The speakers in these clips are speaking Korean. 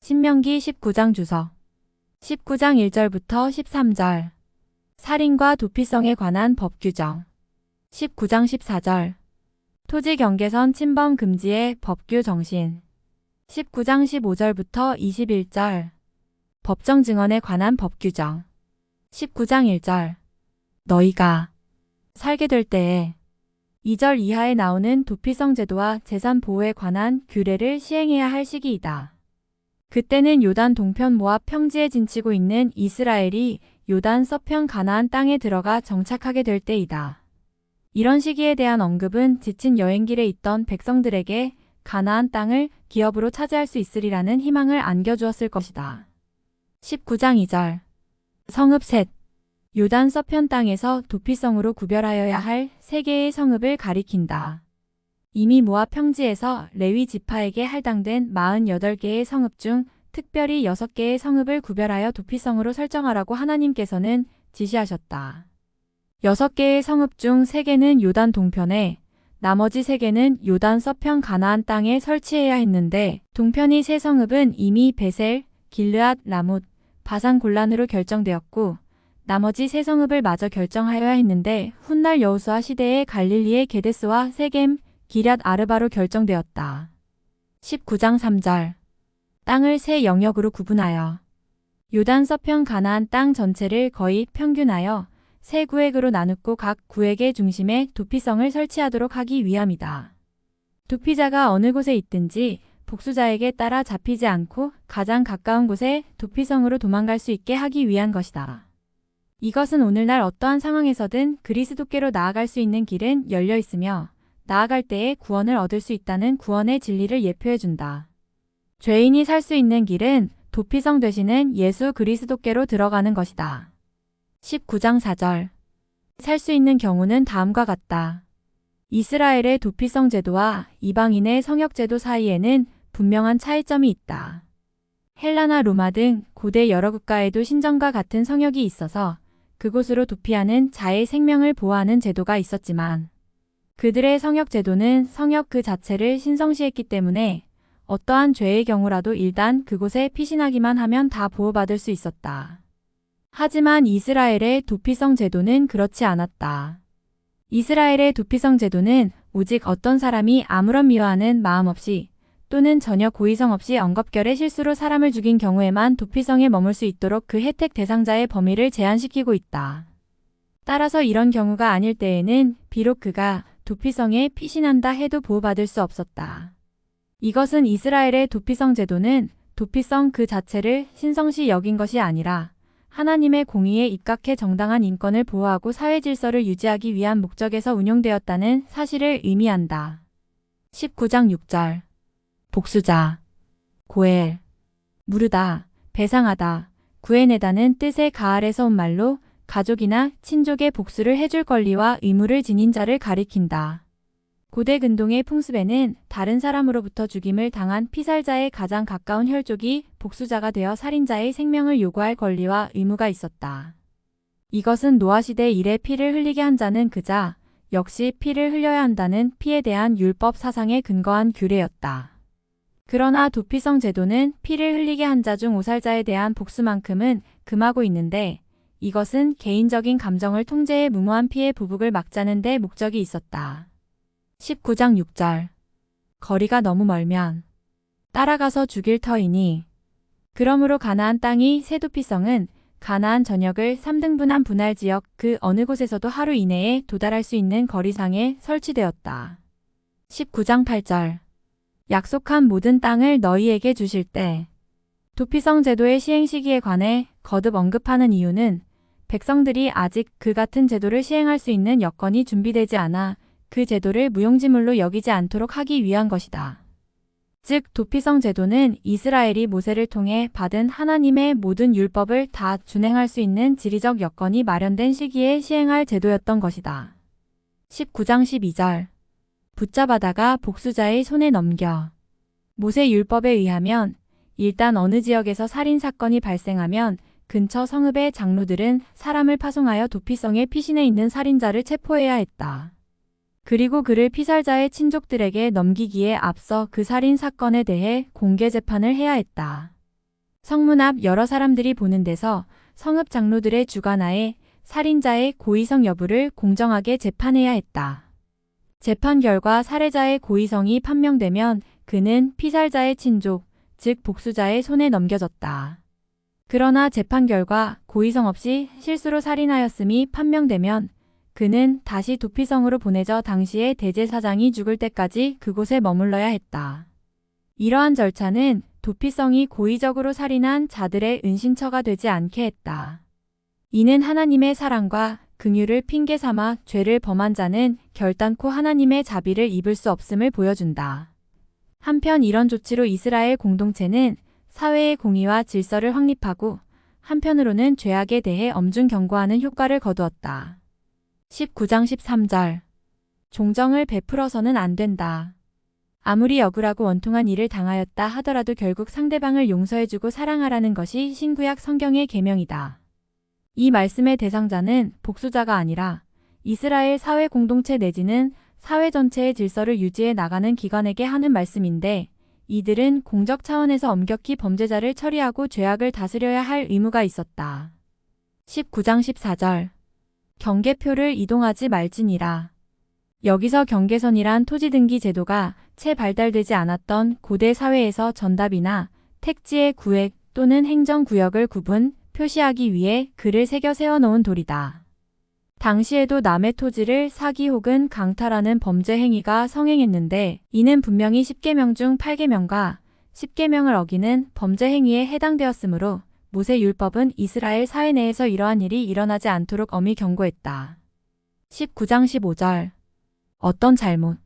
신명기 19장 주석 19장 1절부터 13절 살인과 도피성에 관한 법 규정 19장 14절 토지 경계선 침범 금지의 법규 정신 19장 15절부터 21절 법정 증언에 관한 법 규정 19장 1절 너희가 살게 될 때에 2절 이하에 나오는 도피성 제도와 재산 보호에 관한 규례를 시행해야 할 시기이다. 그때는 요단 동편 모압 평지에 진치고 있는 이스라엘이 요단 서편 가나안 땅에 들어가 정착하게 될 때이다. 이런 시기에 대한 언급은 지친 여행길에 있던 백성들에게 가나안 땅을 기업으로 차지할 수 있으리라는 희망을 안겨주었을 것이다. 19장 2절 성읍 셋 요단 서편 땅에서 도피성으로 구별하여야 할 세 개의 성읍을 가리킨다. 이미 모압 평지에서 레위 지파에게 할당된 48개의 성읍 중 특별히 6개의 성읍을 구별하여 도피성으로 설정하라고 하나님께서는 지시하셨다. 6개의 성읍 중 3개는 요단 동편에 나머지 3개는 요단 서편 가나안 땅에 설치해야 했는데 동편이 3성읍은 이미 베셀, 길르앗, 라못, 바산 골란으로 결정되었고 나머지 3성읍을 마저 결정하여야 했는데 훗날 여호수아 시대의 갈릴리의 게데스와 세겜, 기럇 아르바로 결정되었다. 19장 3절 땅을 세 영역으로 구분하여 요단 서편 가나안 땅 전체를 거의 평균하여 세 구획으로 나누고 각 구획의 중심에 도피성을 설치하도록 하기 위함이다. 도피자가 어느 곳에 있든지 복수자에게 따라 잡히지 않고 가장 가까운 곳에 도피성으로 도망갈 수 있게 하기 위한 것이다. 이것은 오늘날 어떠한 상황에서든 그리스도께로 나아갈 수 있는 길은 열려 있으며 나아갈 때에 구원을 얻을 수 있다는 구원의 진리를 예표해준다. 죄인이 살 수 있는 길은 도피성 되시는 예수 그리스도께로 들어가는 것이다. 19장 4절 살 수 있는 경우는 다음과 같다. 이스라엘의 도피성 제도와 이방인의 성역 제도 사이에는 분명한 차이점이 있다. 헬라나 로마 등 고대 여러 국가에도 신전과 같은 성역이 있어서 그곳으로 도피하는 자의 생명을 보호하는 제도가 있었지만 그들의 성역 제도는 성역 그 자체를 신성시했기 때문에 어떠한 죄의 경우라도 일단 그곳에 피신하기만 하면 다 보호받을 수 있었다. 하지만 이스라엘의 도피성 제도는 그렇지 않았다. 이스라엘의 도피성 제도는 오직 어떤 사람이 아무런 미워하는 마음 없이 또는 전혀 고의성 없이 엉겁결에 실수로 사람을 죽인 경우에만 도피성에 머물 수 있도록 그 혜택 대상자의 범위를 제한시키고 있다. 따라서 이런 경우가 아닐 때에는 비록 그가 도피성에 피신한다 해도 보호받을 수 없었다. 이것은 이스라엘의 도피성 제도는 도피성 그 자체를 신성시 여긴 것이 아니라 하나님의 공의에 입각해 정당한 인권을 보호하고 사회 질서를 유지하기 위한 목적에서 운용되었다는 사실을 의미한다. 19장 6절 복수자, 고엘, 무르다, 배상하다, 구해내다는 뜻의 가알에서 온 말로 가족이나 친족의 복수를 해줄 권리와 의무를 지닌 자를 가리킨다. 고대 근동의 풍습에는 다른 사람으로부터 죽임을 당한 피살자의 가장 가까운 혈족이 복수자가 되어 살인자의 생명을 요구할 권리와 의무가 있었다. 이것은 노아시대 이래 피를 흘리게 한 자는 그자 역시 피를 흘려야 한다는 피에 대한 율법 사상에 근거한 규례였다. 그러나 도피성 제도는 피를 흘리게 한 자 중 오살자에 대한 복수만큼은 금하고 있는데 이것은 개인적인 감정을 통제해 무모한 피해 보복을 막자는 데 목적이 있었다. 19장 6절 거리가 너무 멀면 따라가서 죽일 터이니 그러므로 가나안 땅이 새 도피성은 가나안 전역을 3등분한 분할 지역 그 어느 곳에서도 하루 이내에 도달할 수 있는 거리상에 설치되었다. 19장 8절 약속한 모든 땅을 너희에게 주실 때 도피성 제도의 시행 시기에 관해 거듭 언급하는 이유는 백성들이 아직 그 같은 제도를 시행할 수 있는 여건이 준비되지 않아 그 제도를 무용지물로 여기지 않도록 하기 위한 것이다. 즉 도피성 제도는 이스라엘이 모세를 통해 받은 하나님의 모든 율법을 다 준행할 수 있는 지리적 여건이 마련된 시기에 시행할 제도였던 것이다. 19장 12절 붙잡아다가 복수자의 손에 넘겨 모세 율법에 의하면 일단 어느 지역에서 살인 사건이 발생하면 근처 성읍의 장로들은 사람을 파송하여 도피성에 피신해 있는 살인자를 체포해야 했다. 그리고 그를 피살자의 친족들에게 넘기기에 앞서 그 살인 사건에 대해 공개 재판을 해야 했다. 성문 앞 여러 사람들이 보는 데서 성읍 장로들의 주관하에 살인자의 고의성 여부를 공정하게 재판해야 했다. 재판 결과 살해자의 고의성이 판명되면 그는 피살자의 친족, 즉 복수자의 손에 넘겨졌다. 그러나 재판 결과 고의성 없이 실수로 살인하였음이 판명되면 그는 다시 도피성으로 보내져 당시의 대제사장이 죽을 때까지 그곳에 머물러야 했다. 이러한 절차는 도피성이 고의적으로 살인한 자들의 은신처가 되지 않게 했다. 이는 하나님의 사랑과 긍휼을 핑계 삼아 죄를 범한 자는 결단코 하나님의 자비를 입을 수 없음을 보여준다. 한편 이런 조치로 이스라엘 공동체는 사회의 공의와 질서를 확립하고 한편으로는 죄악에 대해 엄중 경고하는 효과를 거두었다. 19장 13절 종정을 베풀어서는 안 된다. 아무리 억울하고 원통한 일을 당하였다 하더라도 결국 상대방을 용서해주고 사랑하라는 것이 신구약 성경의 계명이다. 이 말씀의 대상자는 복수자가 아니라 이스라엘 사회 공동체 내지는 사회 전체의 질서를 유지해 나가는 기관에게 하는 말씀인데 이들은 공적 차원에서 엄격히 범죄자를 처리하고 죄악을 다스려야 할 의무가 있었다. 19장 14절 경계표를 이동하지 말지니라. 여기서 경계선이란 토지 등기 제도가 채 발달되지 않았던 고대 사회에서 전답이나 택지의 구획 또는 행정구역을 구분, 표시하기 위해 글을 새겨 세워놓은 돌이다. 당시에도 남의 토지를 사기 혹은 강탈하는 범죄 행위가 성행했는데 이는 분명히 10계명 중 8계명과 10계명을 어기는 범죄 행위에 해당되었으므로 모세율법은 이스라엘 사회 내에서 이러한 일이 일어나지 않도록 엄히 경고했다. 19장 15절 어떤 잘못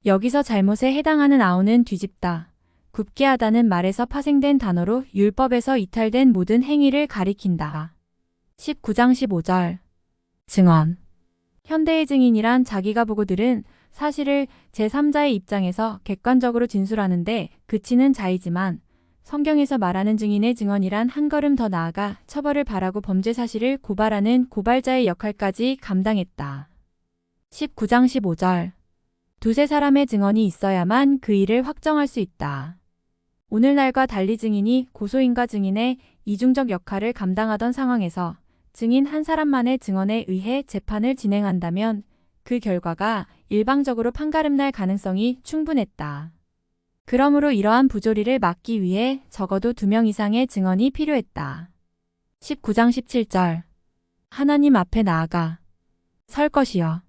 여기서 잘못에 해당하는 아우는 뒤집다, 굽게 하다는 말에서 파생된 단어로 율법에서 이탈된 모든 행위를 가리킨다. 19장 15절 증언 현대의 증인이란 자기가 보고 들은 사실을 제3자의 입장에서 객관적으로 진술하는데 그치는 자이지만 성경에서 말하는 증인의 증언이란 한 걸음 더 나아가 처벌을 바라고 범죄 사실을 고발하는 고발자의 역할까지 감당했다. 19장 15절 두세 사람의 증언이 있어야만 그 일을 확정할 수 있다. 오늘날과 달리 증인이 고소인과 증인의 이중적 역할을 감당하던 상황에서 증인 한 사람만의 증언에 의해 재판을 진행한다면 그 결과가 일방적으로 판가름날 가능성이 충분했다. 그러므로 이러한 부조리를 막기 위해 적어도 2명 이상의 증언이 필요했다. 19장 17절 하나님 앞에 나아가 설 것이여.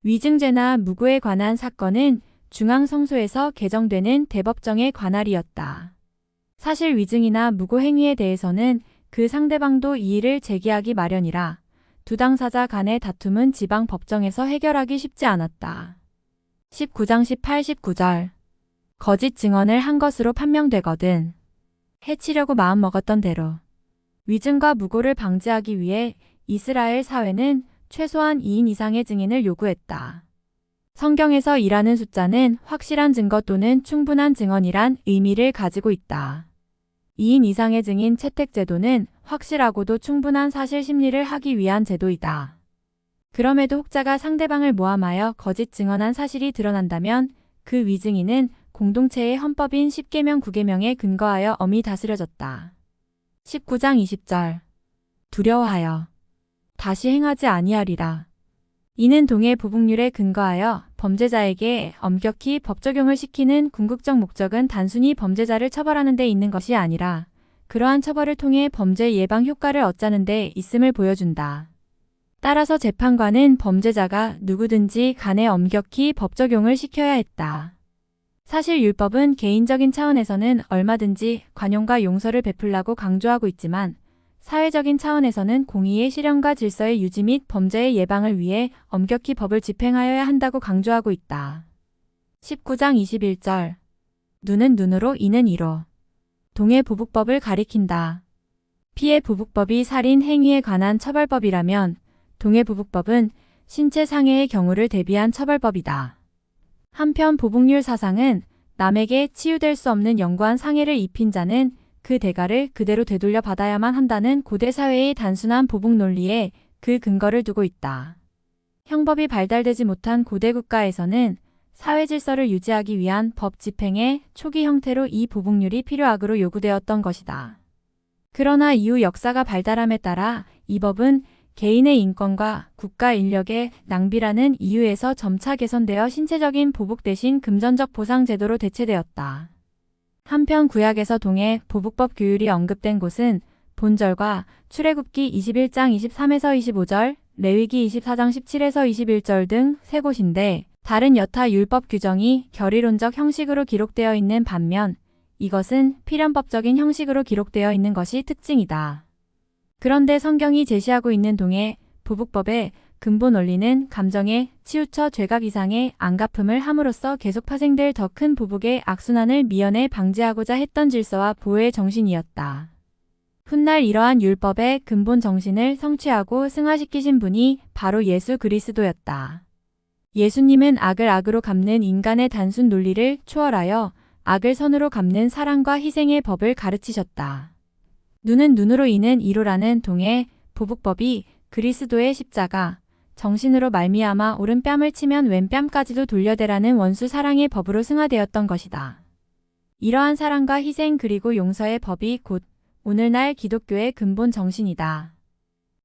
위증죄나 무고에 관한 사건은 중앙성소에서 개정되는 대법정의 관할이었다. 사실 위증이나 무고 행위에 대해서는 그 상대방도 이의를 제기하기 마련이라 두 당사자 간의 다툼은 지방 법정에서 해결하기 쉽지 않았다. 19장 18, 19절 거짓 증언을 한 것으로 판명되거든 해치려고 마음먹었던 대로. 위증과 무고를 방지하기 위해 이스라엘 사회는 최소한 2인 이상의 증인을 요구했다. 성경에서 이라는 숫자는 확실한 증거 또는 충분한 증언이란 의미를 가지고 있다. 2인 이상의 증인 채택 제도는 확실하고도 충분한 사실 심리를 하기 위한 제도이다. 그럼에도 혹자가 상대방을 모함하여 거짓 증언한 사실이 드러난다면 그 위증인은 공동체의 헌법인 10계명 9계명에 근거하여 엄히 다스려졌다. 19장 20절 두려워하여 다시 행하지 아니하리라. 이는 동해 부북률에 근거하여 범죄자에게 엄격히 법 적용을 시키는 궁극적 목적은 단순히 범죄자를 처벌하는 데 있는 것이 아니라 그러한 처벌을 통해 범죄 예방 효과를 얻자는 데 있음을 보여준다. 따라서 재판관은 범죄자가 누구든지 간에 엄격히 법 적용을 시켜야 했다. 사실 율법은 개인적인 차원에서는 얼마든지 관용과 용서를 베풀라고 강조하고 있지만 사회적인 차원에서는 공의의 실현과 질서의 유지 및 범죄의 예방을 위해 엄격히 법을 집행하여야 한다고 강조하고 있다. 19장 21절 눈은 눈으로 이는 이로 동해 부북법을 가리킨다. 피해 부북법이 살인 행위에 관한 처벌법이라면 동해 부북법은 신체 상해의 경우를 대비한 처벌법이다. 한편 보복률 사상은 남에게 치유될 수 없는 영구한 상해를 입힌 자는 그 대가를 그대로 되돌려 받아야만 한다는 고대 사회의 단순한 보복 논리에 그 근거를 두고 있다. 형법이 발달되지 못한 고대 국가에서는 사회 질서를 유지하기 위한 법 집행의 초기 형태로 이 보복률이 필요악으로 요구되었던 것이다. 그러나 이후 역사가 발달함에 따라 이 법은 개인의 인권과 국가 인력의 낭비라는 이유에서 점차 개선되어 신체적인 보복 대신 금전적 보상 제도로 대체되었다. 한편 구약에서 동해 보복법 규율이 언급된 곳은 본절과 출애굽기 21장 23에서 25절, 레위기 24장 17에서 21절 등 세 곳인데 다른 여타 율법 규정이 결의론적 형식으로 기록되어 있는 반면 이것은 필연법적인 형식으로 기록되어 있는 것이 특징이다. 그런데 성경이 제시하고 있는 동해 보복법의 근본 원리는 감정에 치우쳐 죄각 이상의 안갚음을 함으로써 계속 파생될 더 큰 보복의 악순환을 미연에 방지하고자 했던 질서와 보호의 정신이었다. 훗날 이러한 율법의 근본 정신을 성취하고 승화시키신 분이 바로 예수 그리스도였다. 예수님은 악을 악으로 갚는 인간의 단순 논리를 초월하여 악을 선으로 갚는 사랑과 희생의 법을 가르치셨다. 눈은 눈으로 이는 이로라는 동해 보복법이 그리스도의 십자가 정신으로 말미암아 오른 뺨을 치면 왼 뺨까지도 돌려대라는 원수 사랑의 법으로 승화되었던 것이다. 이러한 사랑과 희생 그리고 용서의 법이 곧 오늘날 기독교의 근본 정신이다.